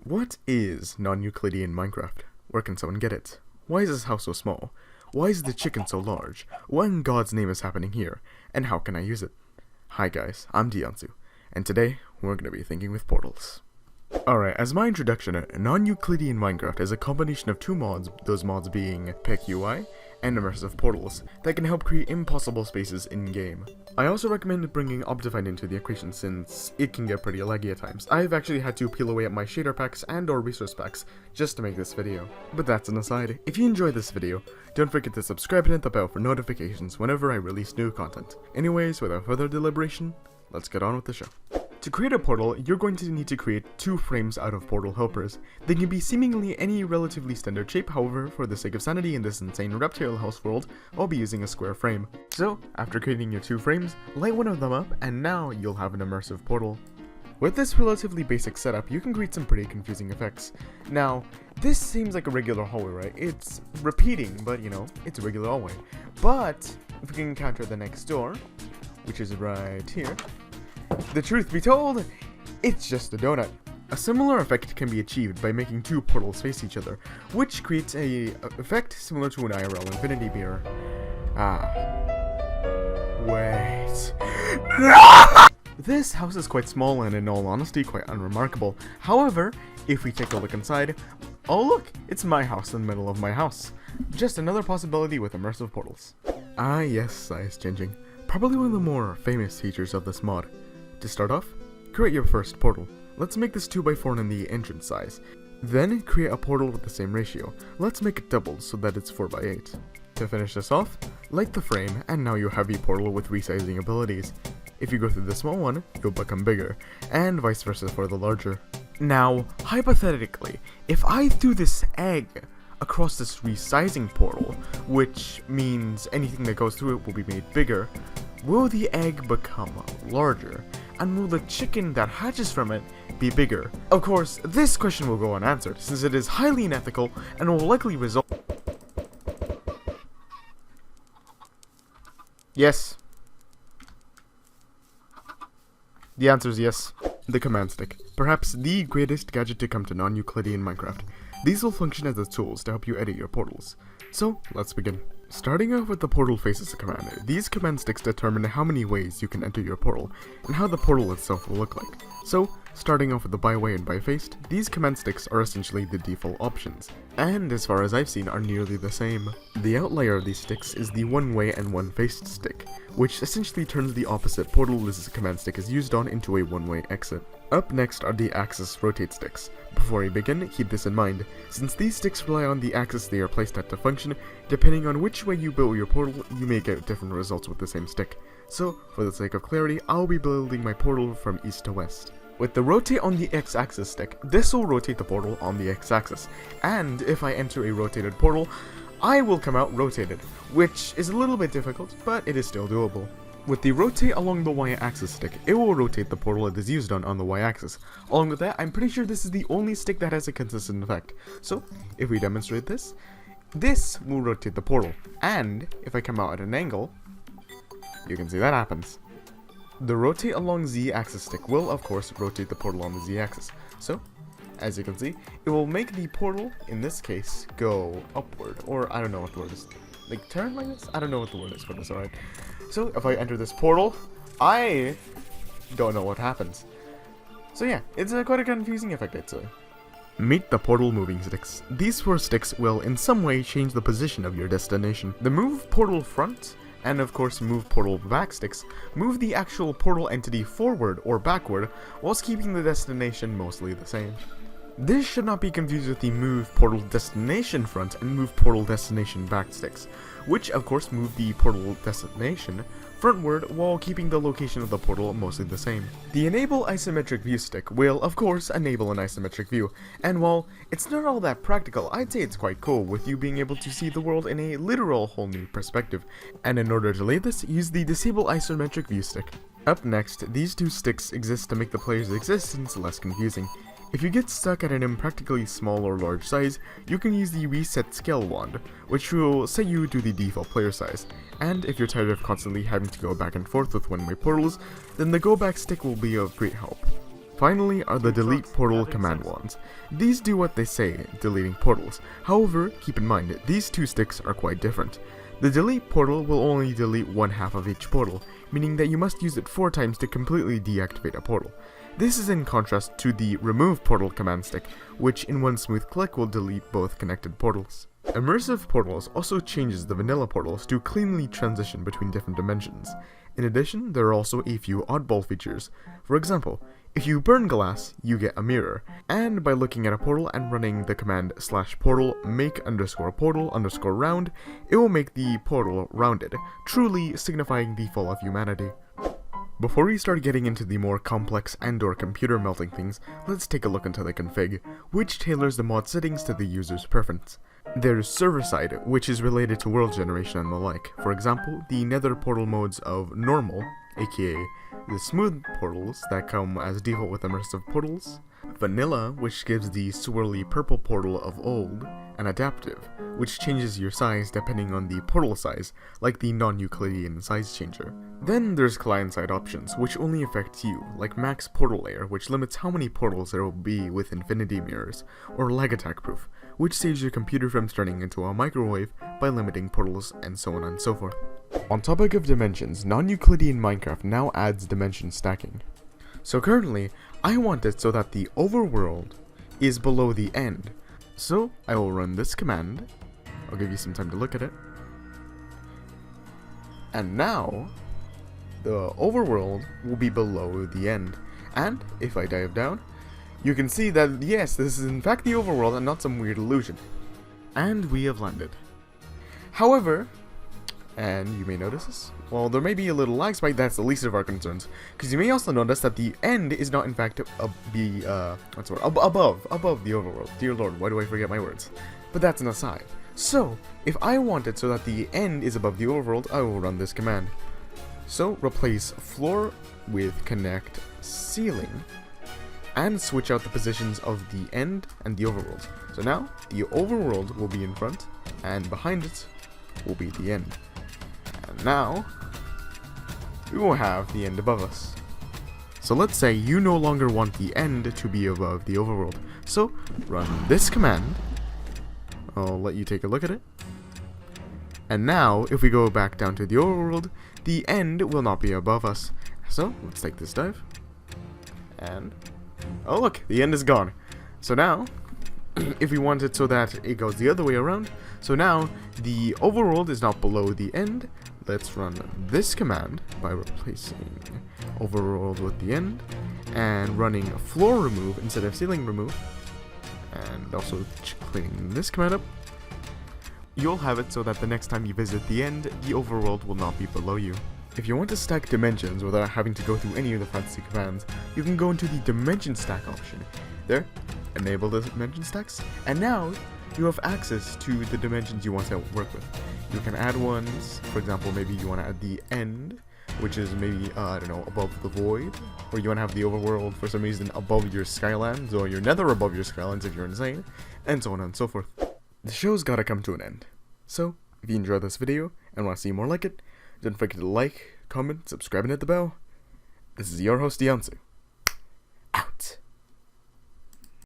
What is non-Euclidean Minecraft? Where can someone get it? Why is this house so small? Why is the chicken so large? What in God's name is happening here? And how can I use it? Hi guys, I'm Diansu, and today we're going to be thinking with portals. Alright, as my introduction, non-Euclidean Minecraft is a combination of two mods, those mods being PickUI and Immersive Portals, that can help create impossible spaces in-game. I also recommend bringing Optifine into the equation since it can get pretty laggy at times. I've actually had to peel away at my shader packs and or resource packs just to make this video. But that's an aside. If you enjoyed this video, don't forget to subscribe and hit the bell for notifications whenever I release new content. Anyways, without further deliberation, let's get on with the show. To create a portal, you're going to need to create two frames out of portal helpers. They can be seemingly any relatively standard shape, however, for the sake of sanity in this insane reptile house world, I'll be using a square frame. So, after creating your two frames, light one of them up, and now you'll have an immersive portal. With this relatively basic setup, you can create some pretty confusing effects. Now, this seems like a regular hallway, right? It's repeating, but you know, it's a regular hallway. But, if we can encounter the next door, which is right here, the truth be told, it's just a donut. A similar effect can be achieved by making two portals face each other, which creates a effect similar to an IRL infinity mirror. Wait. This house is quite small and in all honesty quite unremarkable. However, if we take a look inside, oh look, it's my house in the middle of my house. Just another possibility with immersive portals. Yes, size changing. Probably one of the more famous features of this mod. To start off, create your first portal. Let's make this 2x4 in the entrance size. Then create a portal with the same ratio. Let's make it doubled so that it's 4x8. To finish this off, light the frame and now you have a portal with resizing abilities. If you go through the small one, you'll become bigger, and vice versa for the larger. Now, hypothetically, if I threw this egg across this resizing portal, which means anything that goes through it will be made bigger, will the egg become larger? And will the chicken that hatches from it be bigger? Of course, this question will go unanswered, since it is highly unethical and will likely result. Yes. The answer is yes. The command stick. Perhaps the greatest gadget to come to non-Euclidean Minecraft. These will function as tools to help you edit your portals. So, let's begin. Starting off with the portal faces command, these command sticks determine how many ways you can enter your portal, and how the portal itself will look like. So, starting off with the by way and by faced, these command sticks are essentially the default options, and as far as I've seen are nearly the same. The outlier of these sticks is the one way and one faced stick, which essentially turns the opposite portal this command stick is used on into a one-way exit. Up next are the axis rotate sticks. Before we begin, keep this in mind, since these sticks rely on the axis they are placed at to function, depending on which way you build your portal, you may get different results with the same stick. So, for the sake of clarity, I'll be building my portal from east to west. With the rotate on the x-axis stick, this will rotate the portal on the x-axis, and if I enter a rotated portal, I will come out rotated, which is a little bit difficult, but it is still doable. With the rotate along the y-axis stick, it will rotate the portal it is used on the y-axis. Along with that, I'm pretty sure this is the only stick that has a consistent effect. So, if we demonstrate this, this will rotate the portal, and if I come out at an angle, you can see that happens. The rotate along z-axis stick will, of course, rotate the portal on the z-axis. So, as you can see, it will make the portal, in this case, go upward, or I don't know what the word is. Like, turn like this? I don't know what the word is for this, alright. So, if I enter this portal, I don't know what happens. So yeah, it's quite a confusing effect, I'd say. Meet the portal moving sticks. These four sticks will in some way change the position of your destination. The move portal front, and of course move portal back sticks, move the actual portal entity forward or backward, whilst keeping the destination mostly the same. This should not be confused with the move portal destination front and move portal destination back sticks, which of course move the portal destination frontward while keeping the location of the portal mostly the same. The enable isometric view stick will of course enable an isometric view, and while it's not all that practical, I'd say it's quite cool with you being able to see the world in a literal whole new perspective, and in order to lay this, use the disable isometric view stick. Up next, these two sticks exist to make the player's existence less confusing. If you get stuck at an impractically small or large size, you can use the reset scale wand, which will set you to the default player size, and if you're tired of constantly having to go back and forth with one-way portals, then the go back stick will be of great help. Finally are the delete portal command wands. These do what they say, deleting portals. However, keep in mind, these two sticks are quite different. The delete portal will only delete one half of each portal, meaning that you must use it 4 times to completely deactivate a portal. This is in contrast to the remove portal command stick, which in one smooth click will delete both connected portals. Immersive Portals also changes the vanilla portals to cleanly transition between different dimensions. In addition, there are also a few oddball features. For example, if you burn glass, you get a mirror, and by looking at a portal and running the command /portal make_portal_round, it will make the portal rounded, truly signifying the fall of humanity. Before we start getting into the more complex and/or computer melting things, let's take a look into the config, which tailors the mod settings to the user's preference. There's server side, which is related to world generation and the like. For example, the nether portal modes of normal, aka the smooth portals that come as default with immersive portals, vanilla, which gives the swirly purple portal of old, and adaptive, which changes your size depending on the portal size, like the non-Euclidean size changer. Then there's client-side options, which only affect you, like max portal layer, which limits how many portals there will be with infinity mirrors, or lag attack proof, which saves your computer from turning into a microwave by limiting portals, and so on and so forth. On topic of dimensions, non-Euclidean Minecraft now adds dimension stacking. So currently, I want it so that the overworld is below the end. So I will run this command. I'll give you some time to look at it. And now, the overworld will be below the end. And if I dive down, you can see that yes, this is in fact the overworld and not some weird illusion. And we have landed. However, and you may notice this, well, there may be a little lag spike. That's the least of our concerns, because you may also notice that the end is not in fact above the overworld. Dear Lord, why do I forget my words? But that's an aside. So, if I want it so that the end is above the overworld, I will run this command. So, replace floor with connect ceiling, and switch out the positions of the end and the overworld. So now, the overworld will be in front, and behind it will be the end. And now, we will have the end above us. So let's say you no longer want the end to be above the overworld. So, run this command. I'll let you take a look at it. And now, if we go back down to the overworld, the end will not be above us. So, let's take this dive. And, oh look, the end is gone. So now, if we want it so that it goes the other way around, so now the overworld is not below the end, let's run this command by replacing overworld with the end and running floor remove instead of ceiling remove, and also cleaning this command up. You'll have it so that the next time you visit the end, the overworld will not be below you. If you want to stack dimensions without having to go through any of the fancy commands, you can go into the dimension stack option. There, enable the dimension stacks, and now you have access to the dimensions you want to work with. You can add ones, for example, maybe you want to add the end, which is maybe, I don't know, above the void, or you want to have the overworld for some reason above your skylands, or your nether above your skylands if you're insane, and so on and so forth. The show's gotta come to an end. So, if you enjoyed this video and want to see more like it, don't forget to like, comment, subscribe, and hit the bell. This is your host, Diansu.